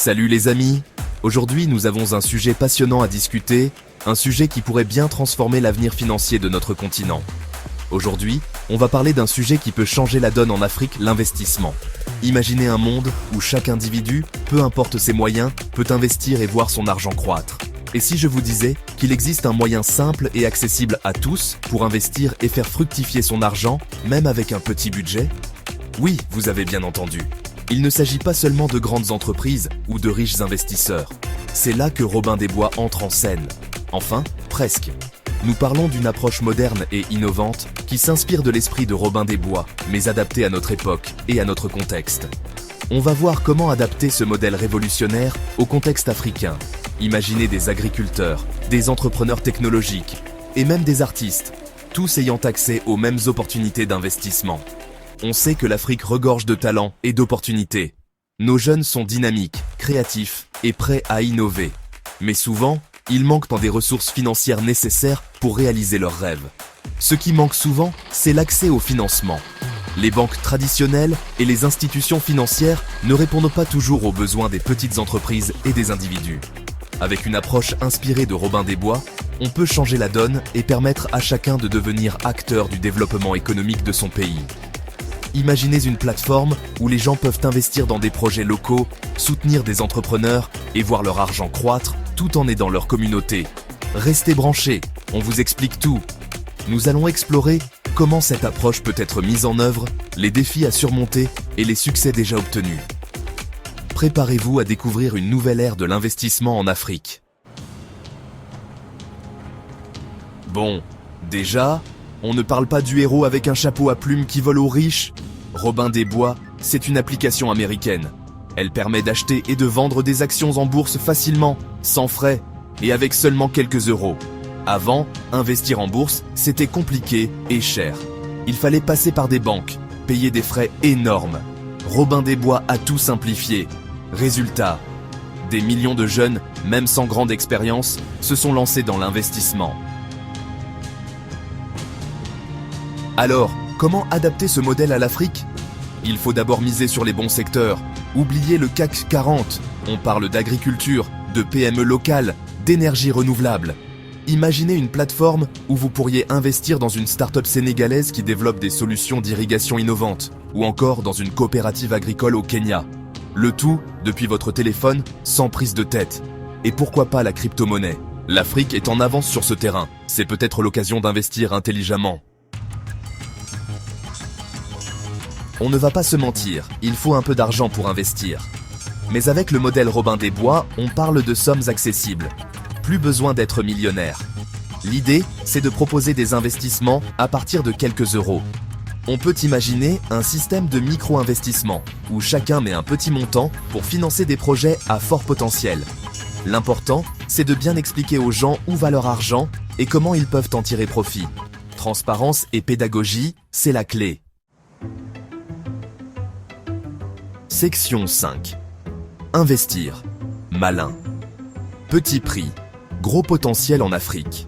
Salut les amis! Aujourd'hui nous avons un sujet passionnant à discuter, un sujet qui pourrait bien transformer l'avenir financier de notre continent. Aujourd'hui, on va parler d'un sujet qui peut changer la donne en Afrique, l'investissement. Imaginez un monde où chaque individu, peu importe ses moyens, peut investir et voir son argent croître. Et si je vous disais qu'il existe un moyen simple et accessible à tous pour investir et faire fructifier son argent, même avec un petit budget? Oui, vous avez bien entendu. Il ne s'agit pas seulement de grandes entreprises ou de riches investisseurs. C'est là que Robin des Bois entre en scène. Enfin, presque. Nous parlons d'une approche moderne et innovante qui s'inspire de l'esprit de Robin des Bois, mais adaptée à notre époque et à notre contexte. On va voir comment adapter ce modèle révolutionnaire au contexte africain. Imaginez des agriculteurs, des entrepreneurs technologiques et même des artistes, tous ayant accès aux mêmes opportunités d'investissement. On sait que l'Afrique regorge de talents et d'opportunités. Nos jeunes sont dynamiques, créatifs et prêts à innover. Mais souvent, ils manquent dans des ressources financières nécessaires pour réaliser leurs rêves. Ce qui manque souvent, c'est l'accès au financement. Les banques traditionnelles et les institutions financières ne répondent pas toujours aux besoins des petites entreprises et des individus. Avec une approche inspirée de Robin des Bois, on peut changer la donne et permettre à chacun de devenir acteur du développement économique de son pays. Imaginez une plateforme où les gens peuvent investir dans des projets locaux, soutenir des entrepreneurs et voir leur argent croître tout en aidant leur communauté. Restez branchés, on vous explique tout. Nous allons explorer comment cette approche peut être mise en œuvre, les défis à surmonter et les succès déjà obtenus. Préparez-vous à découvrir une nouvelle ère de l'investissement en Afrique. Bon, déjà, on ne parle pas du héros avec un chapeau à plumes qui vole aux riches. Robin des Bois, c'est une application américaine. Elle permet d'acheter et de vendre des actions en bourse facilement, sans frais, et avec seulement quelques euros. Avant, investir en bourse, c'était compliqué et cher. Il fallait passer par des banques, payer des frais énormes. Robin des Bois a tout simplifié. Résultat, des millions de jeunes, même sans grande expérience, se sont lancés dans l'investissement. Alors, comment adapter ce modèle à l'Afrique? Il faut d'abord miser sur les bons secteurs. Oubliez le CAC 40. On parle d'agriculture, de PME locales, d'énergie renouvelable. Imaginez une plateforme où vous pourriez investir dans une start-up sénégalaise qui développe des solutions d'irrigation innovantes, ou encore dans une coopérative agricole au Kenya. Le tout depuis votre téléphone, sans prise de tête. Et pourquoi pas la crypto-monnaie? L'Afrique est en avance sur ce terrain. C'est peut-être l'occasion d'investir intelligemment. On ne va pas se mentir, il faut un peu d'argent pour investir. Mais avec le modèle Robin des Bois, on parle de sommes accessibles. Plus besoin d'être millionnaire. L'idée, c'est de proposer des investissements à partir de quelques euros. On peut imaginer un système de micro-investissement, où chacun met un petit montant pour financer des projets à fort potentiel. L'important, c'est de bien expliquer aux gens où va leur argent et comment ils peuvent en tirer profit. Transparence et pédagogie, c'est la clé. Section 5. Investir. Malin. Petit prix. Gros potentiel en Afrique.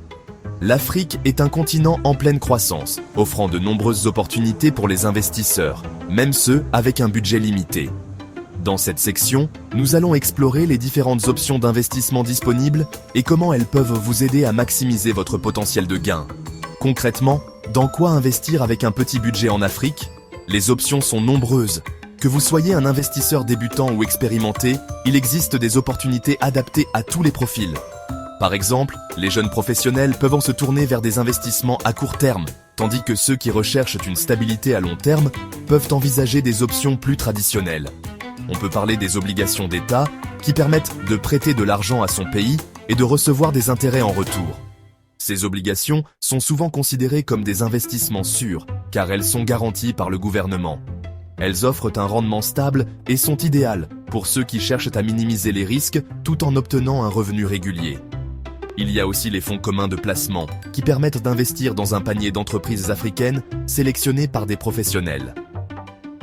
L'Afrique est un continent en pleine croissance, offrant de nombreuses opportunités pour les investisseurs, même ceux avec un budget limité. Dans cette section, nous allons explorer les différentes options d'investissement disponibles et comment elles peuvent vous aider à maximiser votre potentiel de gain. Concrètement, dans quoi investir avec un petit budget en Afrique? Les options sont nombreuses. Que vous soyez un investisseur débutant ou expérimenté, il existe des opportunités adaptées à tous les profils. Par exemple, les jeunes professionnels peuvent se tourner vers des investissements à court terme, tandis que ceux qui recherchent une stabilité à long terme peuvent envisager des options plus traditionnelles. On peut parler des obligations d'État qui permettent de prêter de l'argent à son pays et de recevoir des intérêts en retour. Ces obligations sont souvent considérées comme des investissements sûrs, car elles sont garanties par le gouvernement. Elles offrent un rendement stable et sont idéales pour ceux qui cherchent à minimiser les risques tout en obtenant un revenu régulier. Il y a aussi les fonds communs de placement qui permettent d'investir dans un panier d'entreprises africaines sélectionnées par des professionnels.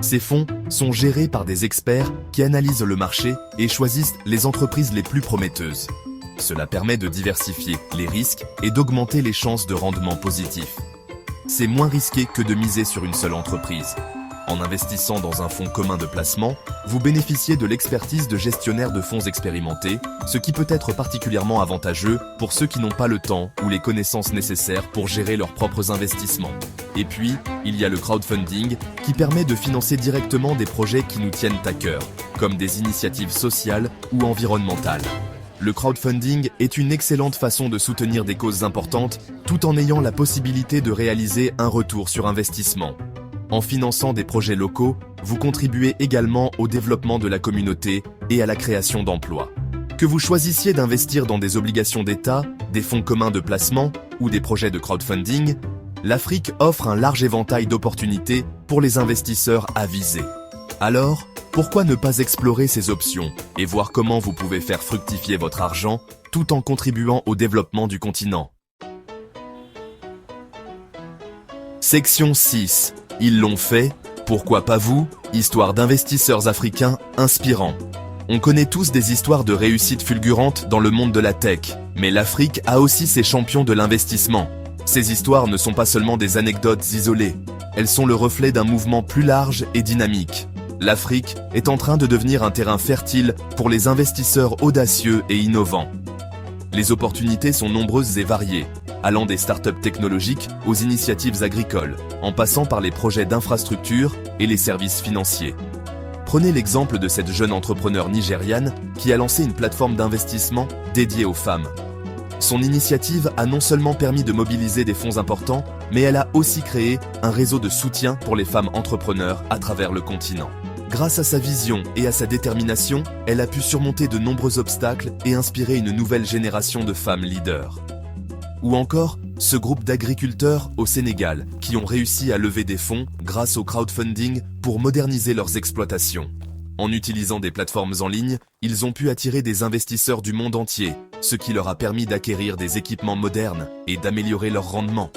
Ces fonds sont gérés par des experts qui analysent le marché et choisissent les entreprises les plus prometteuses. Cela permet de diversifier les risques et d'augmenter les chances de rendement positif. C'est moins risqué que de miser sur une seule entreprise. En investissant dans un fonds commun de placement, vous bénéficiez de l'expertise de gestionnaires de fonds expérimentés, ce qui peut être particulièrement avantageux pour ceux qui n'ont pas le temps ou les connaissances nécessaires pour gérer leurs propres investissements. Et puis, il y a le crowdfunding qui permet de financer directement des projets qui nous tiennent à cœur, comme des initiatives sociales ou environnementales. Le crowdfunding est une excellente façon de soutenir des causes importantes tout en ayant la possibilité de réaliser un retour sur investissement. En finançant des projets locaux, vous contribuez également au développement de la communauté et à la création d'emplois. Que vous choisissiez d'investir dans des obligations d'État, des fonds communs de placement ou des projets de crowdfunding, l'Afrique offre un large éventail d'opportunités pour les investisseurs avisés. Alors, pourquoi ne pas explorer ces options et voir comment vous pouvez faire fructifier votre argent tout en contribuant au développement du continent? Section 6. Ils l'ont fait, pourquoi pas vous? Histoire d'investisseurs africains inspirants. On connaît tous des histoires de réussite fulgurantes dans le monde de la tech, mais l'Afrique a aussi ses champions de l'investissement. Ces histoires ne sont pas seulement des anecdotes isolées, elles sont le reflet d'un mouvement plus large et dynamique. L'Afrique est en train de devenir un terrain fertile pour les investisseurs audacieux et innovants. Les opportunités sont nombreuses et variées, allant des startups technologiques aux initiatives agricoles, en passant par les projets d'infrastructure et les services financiers. Prenez l'exemple de cette jeune entrepreneure nigériane qui a lancé une plateforme d'investissement dédiée aux femmes. Son initiative a non seulement permis de mobiliser des fonds importants, mais elle a aussi créé un réseau de soutien pour les femmes entrepreneurs à travers le continent. Grâce à sa vision et à sa détermination, elle a pu surmonter de nombreux obstacles et inspirer une nouvelle génération de femmes leaders. Ou encore, ce groupe d'agriculteurs au Sénégal qui ont réussi à lever des fonds grâce au crowdfunding pour moderniser leurs exploitations. En utilisant des plateformes en ligne, ils ont pu attirer des investisseurs du monde entier, ce qui leur a permis d'acquérir des équipements modernes et d'améliorer leur rendement.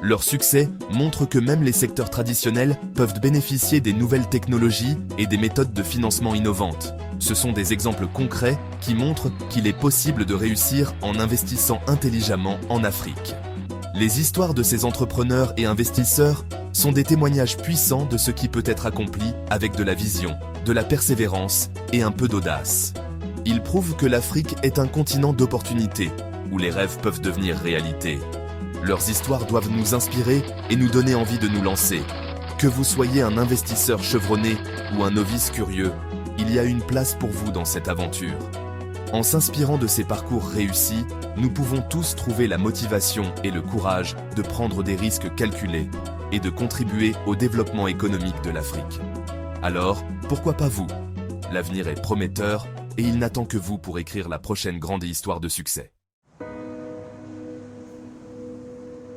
Leur succès montre que même les secteurs traditionnels peuvent bénéficier des nouvelles technologies et des méthodes de financement innovantes. Ce sont des exemples concrets qui montrent qu'il est possible de réussir en investissant intelligemment en Afrique. Les histoires de ces entrepreneurs et investisseurs sont des témoignages puissants de ce qui peut être accompli avec de la vision, de la persévérance et un peu d'audace. Ils prouvent que l'Afrique est un continent d'opportunités, où les rêves peuvent devenir réalité. Leurs histoires doivent nous inspirer et nous donner envie de nous lancer. Que vous soyez un investisseur chevronné ou un novice curieux, il y a une place pour vous dans cette aventure. En s'inspirant de ces parcours réussis, nous pouvons tous trouver la motivation et le courage de prendre des risques calculés et de contribuer au développement économique de l'Afrique. Alors, pourquoi pas vous? L'avenir est prometteur et il n'attend que vous pour écrire la prochaine grande histoire de succès.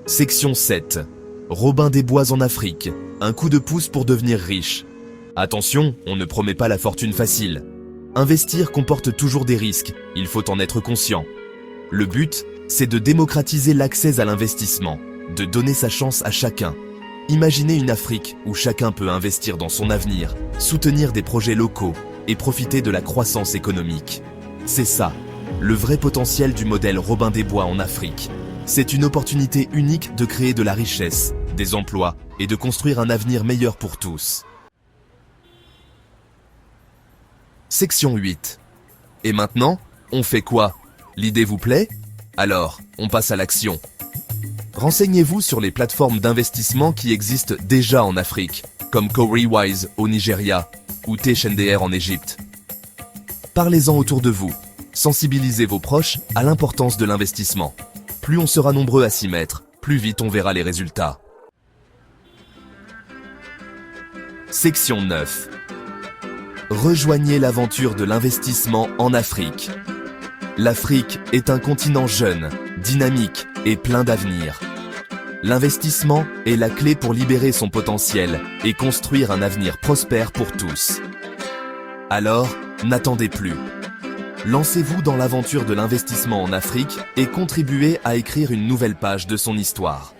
Section 7. Robin des Bois en Afrique. Un coup de pouce pour devenir riche. Attention, on ne promet pas la fortune facile. Investir comporte toujours des risques, il faut en être conscient. Le but, c'est de démocratiser l'accès à l'investissement, de donner sa chance à chacun. Imaginez une Afrique où chacun peut investir dans son avenir, soutenir des projets locaux et profiter de la croissance économique. C'est ça, le vrai potentiel du modèle Robin des Bois en Afrique. C'est une opportunité unique de créer de la richesse, des emplois et de construire un avenir meilleur pour tous. Section 8. Et maintenant, on fait quoi? L'idée vous plaît? Alors, on passe à l'action. Renseignez-vous sur les plateformes d'investissement qui existent déjà en Afrique, comme Cowrywise au Nigeria ou T-Shendr en Égypte. Parlez-en autour de vous. Sensibilisez vos proches à l'importance de l'investissement. Plus on sera nombreux à s'y mettre, plus vite on verra les résultats. Section 9. Rejoignez l'aventure de l'investissement en Afrique. L'Afrique est un continent jeune, dynamique et plein d'avenir. L'investissement est la clé pour libérer son potentiel et construire un avenir prospère pour tous. Alors, n'attendez plus. Lancez-vous dans l'aventure de l'investissement en Afrique et contribuez à écrire une nouvelle page de son histoire.